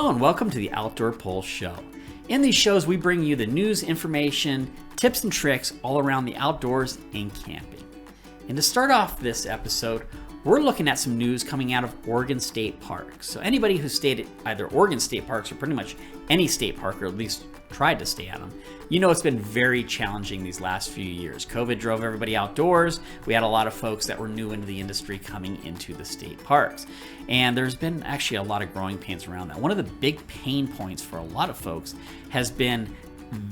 Hello and welcome to the Outdoor Pulse Show. In these shows, we bring you the news, information, tips and tricks all around the outdoors and camping. And to start off this episode, we're looking at some news coming out of Oregon State Parks. So anybody who stayed at either Oregon State Parks or pretty much any state park, or at least tried to stay at them, you know it's been very challenging these last few years. COVID drove everybody outdoors. We had a lot of folks that were new into the industry coming into the state parks. And there's been actually a lot of growing pains around that. One of the big pain points for a lot of folks has been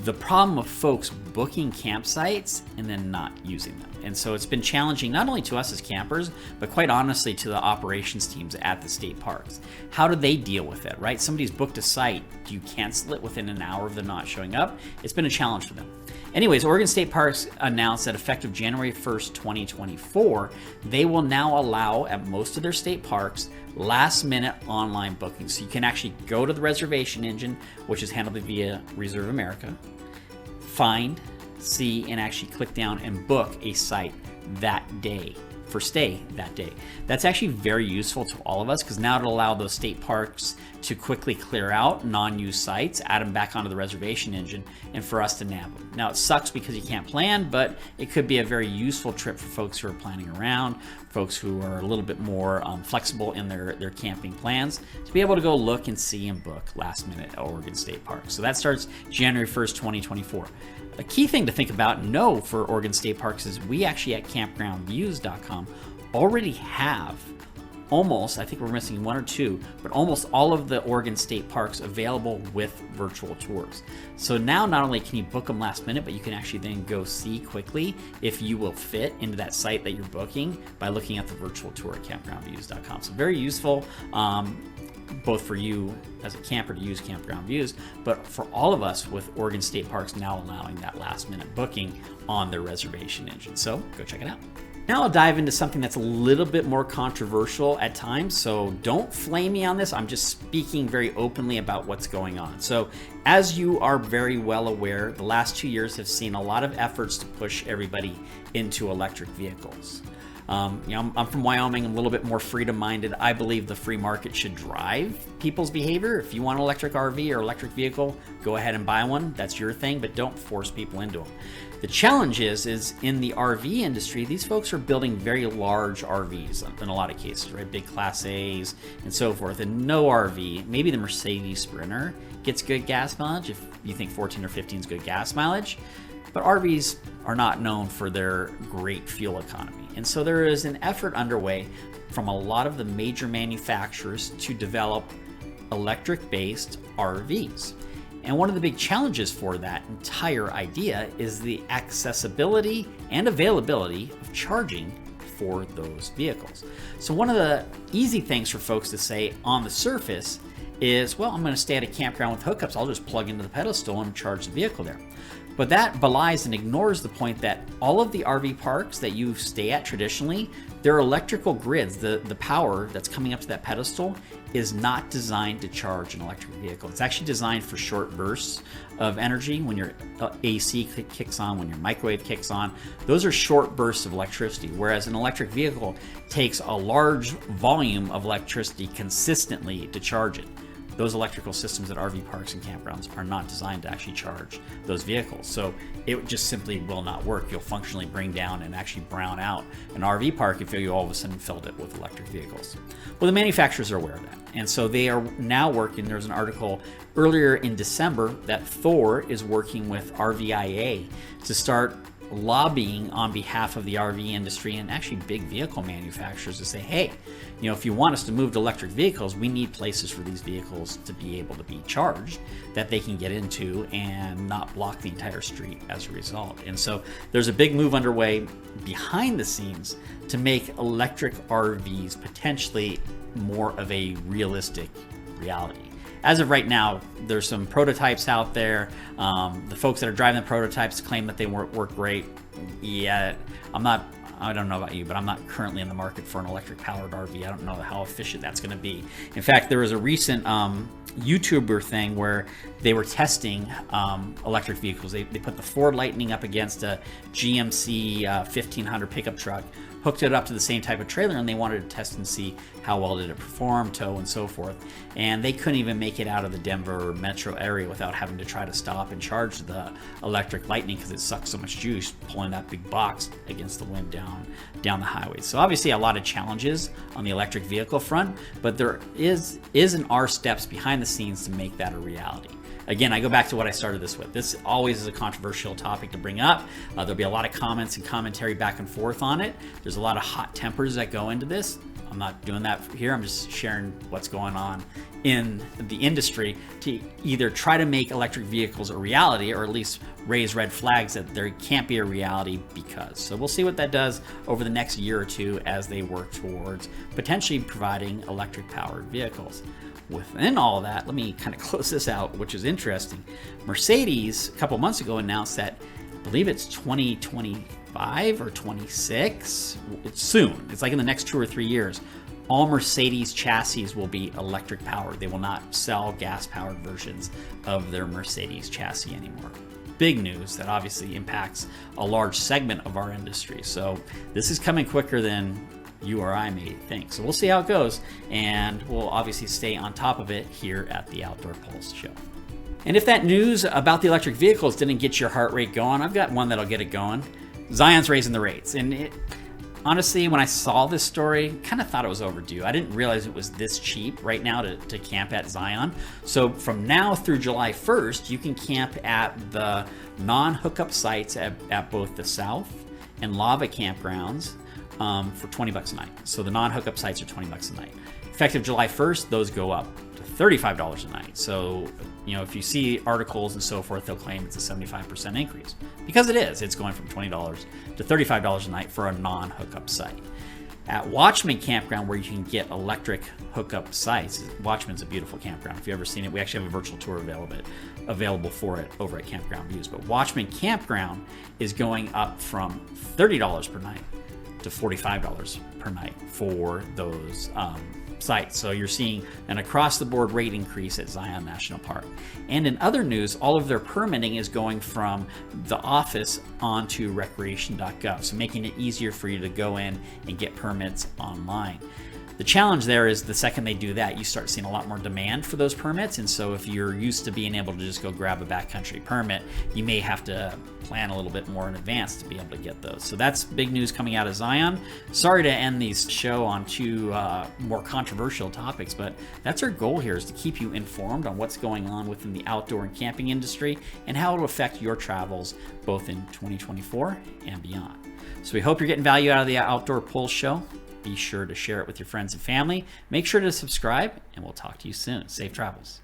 the problem of folks booking campsites and then not using them. And so it's been challenging not only to us as campers, but quite honestly to the operations teams at the state parks. How do they deal with it, right? Somebody's booked a site. Do you cancel it within an hour of them not showing up? It's been a challenge for them. Anyways, Oregon State Parks announced that effective January 1st, 2024, they will now allow at most of their state parks last-minute online bookings. So you can actually go to the reservation engine, which is handled via Reserve America, find, see, and actually click down and book a site that day for stay that day. That's actually very useful to all of us because now it'll allow those state parks to quickly clear out non-used sites, add them back onto the reservation engine, and for us to nab them. Now it sucks because you can't plan, but it could be a very useful trip for folks who are planning around, folks who are a little bit more flexible in their camping plans, to be able to go look and see and book last minute at Oregon State Park. So that starts January 1st, 2024. A key thing to think about and know for Oregon State Parks is we actually at campgroundviews.com already have almost, I think we're missing one or two, but almost all of the Oregon State Parks available with virtual tours. So now not only can you book them last minute, but you can actually then go see quickly if you will fit into that site that you're booking by looking at the virtual tour at campgroundviews.com. So very useful, both for you as a camper to use Campground Views, but for all of us with Oregon State Parks now allowing that last minute booking on their reservation engine. So go check it out. Now I'll dive into something that's a little bit more controversial at times, so don't flame me on this. I'm just speaking very openly about what's going on. So as you are very well aware, the last 2 years have seen a lot of efforts to push everybody into electric vehicles. I'm from Wyoming, I'm a little bit more freedom-minded. I believe the free market should drive people's behavior. If you want an electric RV or electric vehicle, go ahead and buy one. That's your thing, but don't force people into them. The challenge is in the RV industry, these folks are building very large RVs in a lot of cases, right? Big Class A's and so forth. And no RV, maybe the Mercedes Sprinter, gets good gas mileage if you think 14 or 15 is good gas mileage. But RVs are not known for their great fuel economy. And so there is an effort underway from a lot of the major manufacturers to develop electric-based RVs. And one of the big challenges for that entire idea is the accessibility and availability of charging for those vehicles. So one of the easy things for folks to say on the surface is, well, I'm going to stay at a campground with hookups. I'll just plug into the pedestal and charge the vehicle there. But that belies and ignores the point that all of the RV parks that you stay at traditionally, their electrical grids, the power that's coming up to that pedestal is not designed to charge an electric vehicle. It's actually designed for short bursts of energy when your AC kicks on, when your microwave kicks on. Those are short bursts of electricity, whereas an electric vehicle takes a large volume of electricity consistently to charge it. Those electrical systems at RV parks and campgrounds are not designed to actually charge those vehicles. So it just simply will not work. You'll functionally bring down and actually brown out an RV park if you all of a sudden filled it with electric vehicles. Well, the manufacturers are aware of that. And so they are now working. There's an article earlier in December that Thor is working with RVIA to start lobbying on behalf of the RV industry and actually big vehicle manufacturers to say, hey, if you want us to move to electric vehicles, we need places for these vehicles to be able to be charged that they can get into and not block the entire street as a result. And so there's a big move underway behind the scenes to make electric RVs potentially more of a realistic reality. As of right now, there's some prototypes out there. The folks that are driving the prototypes claim that they work great. Yeah, I don't know about you, but I'm not currently in the market for an electric powered RV. I don't know how efficient that's going to be. In fact, there was a recent YouTuber thing where they were testing electric vehicles. They put the Ford Lightning up against a GMC 1500 pickup truck, hooked it up to the same type of trailer, and they wanted to test and see how well did it perform, tow, and so forth. And they couldn't even make it out of the Denver metro area without having to try to stop and charge the electric Lightning because it sucks so much juice pulling that big box against the wind down the highway. So obviously a lot of challenges on the electric vehicle front, but there is and are steps behind the scenes to make that a reality. Again, I go back to what I started this with. This always is a controversial topic to bring up. There'll be a lot of comments and commentary back and forth on it. There's a lot of hot tempers that go into this. I'm not doing that here. I'm just sharing what's going on in the industry to either try to make electric vehicles a reality or at least raise red flags that there can't be a reality because. So we'll see what that does over the next year or two as they work towards potentially providing electric powered vehicles. Within all that, let me kind of close this out, which is interesting. Mercedes, a couple months ago, announced that, I believe it's 2025 or 26. It's soon. It's like in the next 2 or 3 years. All Mercedes chassis will be electric powered. They will not sell gas powered versions of their Mercedes chassis anymore. Big news that obviously impacts a large segment of our industry. So this is coming quicker than you or I may think. So we'll see how it goes, and we'll obviously stay on top of it here at the Outdoor Pulse Show. And if that news about the electric vehicles didn't get your heart rate going, I've got one that'll get it going. Zion's raising the rates. And honestly, when I saw this story, kind of thought it was overdue. I didn't realize it was this cheap right now to camp at Zion. So from now through July 1st, you can camp at the non-hookup sites at both the South and Lava campgrounds for $20 a night. So the non-hookup sites are $20 a night. Effective July 1st, those go up to $35 a night. So, if you see articles and so forth, they'll claim it's a 75% increase. Because it is. It's going from $20 to $35 a night for a non-hookup site. At Watchman Campground, where you can get electric hookup sites, Watchman's a beautiful campground. If you've ever seen it, we actually have a virtual tour available for it over at Campground Views. But Watchman Campground is going up from $30 per night to $45 per night for those sites. So you're seeing an across-the-board rate increase at Zion National Park. And in other news, all of their permitting is going from the office onto recreation.gov, so making it easier for you to go in and get permits online. The challenge there is the second they do that, you start seeing a lot more demand for those permits. And so if you're used to being able to just go grab a backcountry permit, you may have to plan a little bit more in advance to be able to get those. So that's big news coming out of Zion. Sorry to end this show on two more controversial topics, but that's our goal here, is to keep you informed on what's going on within the outdoor and camping industry and how it will affect your travels both in 2024 and beyond. So we hope you're getting value out of the Outdoor Pulse Show. Be sure to share it with your friends and family. Make sure to subscribe, and we'll talk to you soon. Safe travels.